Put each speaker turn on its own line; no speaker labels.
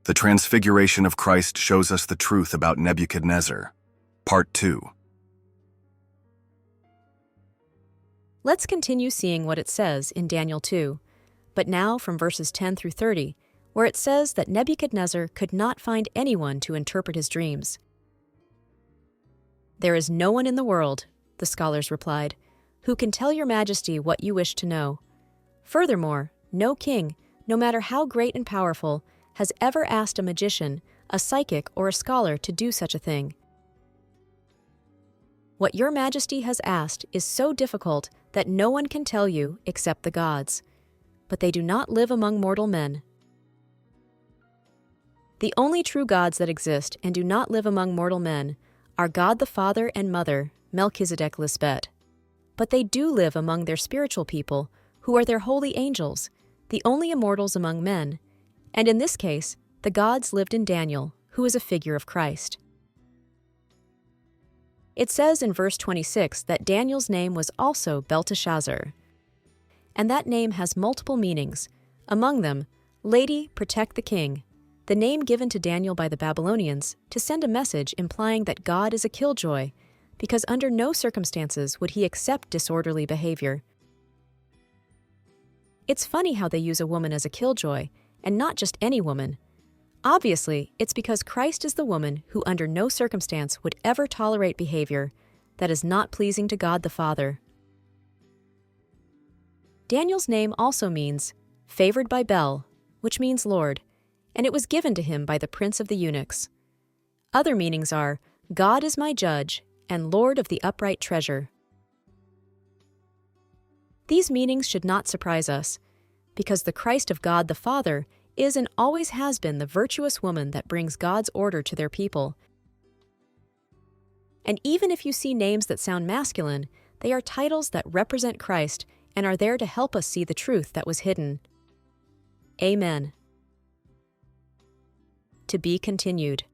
The Transfiguration of Christ shows us the truth about Nebuchadnezzar. Part 2.
Let's continue seeing what it says in Daniel 2, but now from verses 10 through 30, where it says that Nebuchadnezzar could not find anyone to interpret his dreams. "There is no one in the world," the scholars replied, "who can tell your majesty what you wish to know. Furthermore, no king, no matter how great and powerful, has ever asked a magician, a psychic, or a scholar to do such a thing. What your majesty has asked is so difficult that no one can tell you except the gods, but they do not live among mortal men. The only true gods that exist and do not live among mortal men are God the Father and Mother, Melchizedek Lisbet. But they do live among their spiritual people, who are their holy angels, the only immortals among men, and in this case, the gods lived in Daniel, who is a figure of Christ." It says in verse 26 that Daniel's name was also Belteshazzar, and that name has multiple meanings, among them, Lady, protect the king, the name given to Daniel by the Babylonians to send a message implying that God is a killjoy, because under no circumstances would he accept disorderly behavior. It's funny how they use a woman as a killjoy, and not just any woman. Obviously, it's because Christ is the woman who under no circumstance would ever tolerate behavior that is not pleasing to God the Father. Daniel's name also means favored by Bel, which means Lord, and it was given to him by the prince of the eunuchs. Other meanings are God is my judge and Lord of the upright treasure. These meanings should not surprise us, because the Christ of God the Father is and always has been the virtuous woman that brings God's order to their people. And even if you see names that sound masculine, they are titles that represent Christ and are there to help us see the truth that was hidden. Amen. To be continued.